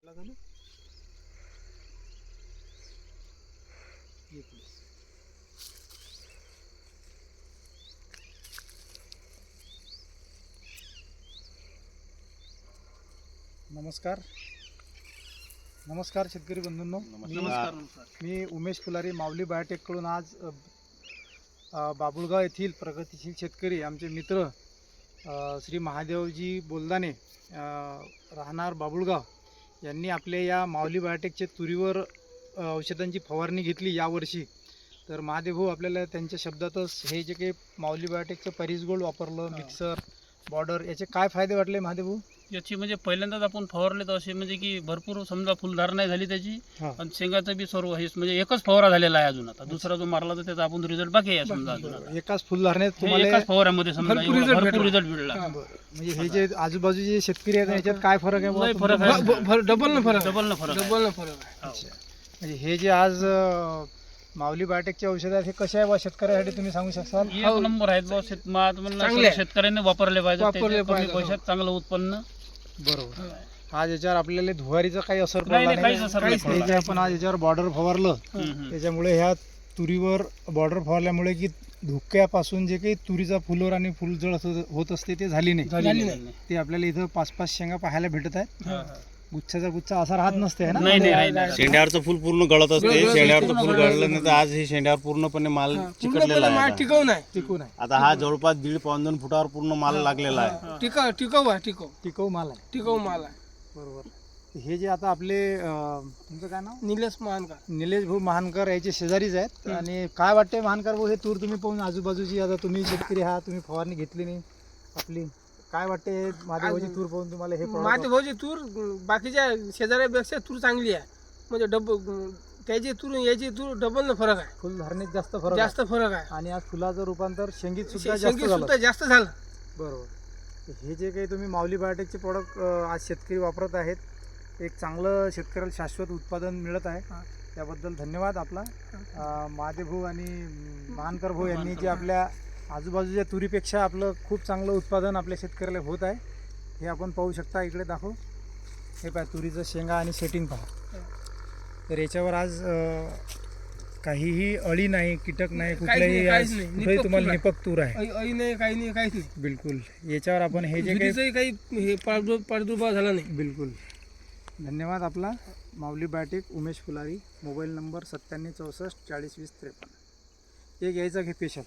झालं ये प्लीज. नमस्कार नमस्कार शेतकरी बंधूंनो. मी उमेश फुलारी माऊली बायोटेककडून आज बाबुळगाव येथील प्रगतिशील शेतकरी आमचे मित्र श्री महादेवजी बोलदाने राहणार बाबुळगाव यांनी आपल्या या माऊली बायोटेकच्या तुरीवर औषधांची फवारणी घेतली यावर्षी. तर महादेव भाऊ आपल्याला त्यांच्या शब्दातच हे जे काही माऊली बायोटेकचं पॅरिस गोल्ड वापरलं, मिक्सर बॉर्डर, याचे काय फायदे वाटले महादेव भाऊ? याची म्हणजे पहिल्यांदाच आपण फवारले तर असे म्हणजे की भरपूर समजा फुलधार नाही झाली त्याची. आणि शेंगाचं बी सर्व हे म्हणजे एकच फवारा झालेला आहे अजून. आता दुसरा जो मारला तर त्याचा आपण रिझल्ट बाकी आहे समजा अजून. एकाच फुलधारणे तुम्हाला एकाच फवाऱ्यामध्ये समजा भरपूर रिझल्ट मिळाला. म्हणजे हे जे आजूबाजूचे शेतकरी आहेत याच्यात काय फरक आहे? लय फरक आहे, डबल न फरक अच्छा. म्हणजे हे जे आज माऊली बायोटेकचे औषध आहेत हे कसे आहे बा शेतकऱ्यासाठी तुम्ही सांगू शकाल? एक नंबर आहेत बा. शेतकऱ्यांनी वापरले पाहिजे. कमी पैशात चांगलं उत्पन्न. बरोबर. आज याच्यावर आपल्याला धुवारीचा काही असर नाही, पडला काहीच असर नाही हे जे आपण आज याच्यावर बॉर्डर फवारलं त्याच्यामुळे ह्या तुरीवर बॉर्डर फवारल्यामुळे की धुक्यापासून जे काही तुरीचा फुलोर आणि फुलजळ होत असते ते झाली नाही. ते आपल्याला इथं 5-5 शेंगा पाहायला भेटत आहेत. गुच्छाचा गुच्छा असा राहत नसते है ना? नाही. शेंड्यावरचं फुल पूर्ण गळत असते. शेंड्यावरचं फुल गळलं नाही तर आज हे शेंड्यावर पूर्णपणे माल चिकटलेला आहे. टिकवून आहे. टिकून आहे. आता हा जवळपास 1.5-2 फुटावर पूर्ण माल लागलेला आहे. टिकाऊ माल आहे. बरोबर. हे जे आता आपले तुमचं काय नाव? निलेश महानकर. निलेश भाऊ महानकर याचे शेजारीच आहेत. आणि काय वाटते महानकर भाऊ, हे तूर तुम्ही पाहून आजूबाजूची, आता तुम्ही शेतकरी आहात, तुम्ही फवारणी घेतली नाही आपली, काय वाटते महादेवाची तूर पाहून तुम्हाला? हे माती भाऊची तूर बाकीच्या शेजाऱ्यापेक्षा तूर चांगली आहे. म्हणजे त्याची तूर याची तूर डबल न फरक आहे. फुल धारणेत जास्त फरक आहे. आणि आज फुलाचं रूपांतर शेंगीत सुद्धा जास्त झालं. बरोबर. हे जे काही तुम्ही माऊली बायोटेकचे प्रोडक्ट आज शेतकरी वापरत आहेत, एक चांगलं शेतकऱ्याला शाश्वत उत्पादन मिळत आहे. त्याबद्दल धन्यवाद आपला. महादेव भाऊ आणि महानकर भाऊ यांनी जे आपल्या आजूबाजूच्या तुरीपेक्षा आपलं खूप चांगलं उत्पादन आपल्या शेतकऱ्याला होत आहे. हे आपण पाहू शकता. इकडे दाखव. हे पहा तुरीचं शेंगा आणि सेटिंग पहा. तर याच्यावर आज काहीही अळी नाही, कीटक नाही, कुठल्याही कुठेही तुम्हाला निपक तूर आहे. काही नाही, काहीच नाही. बिलकुल. याच्यावर आपण हे जे काही प्रादुर्भाव झाला नाही. बिलकुल. धन्यवाद आपला. Mauli biotech, Umesh Phulari. Mobile number 9764 40 20 53. एक यायचा घे स्पेशल.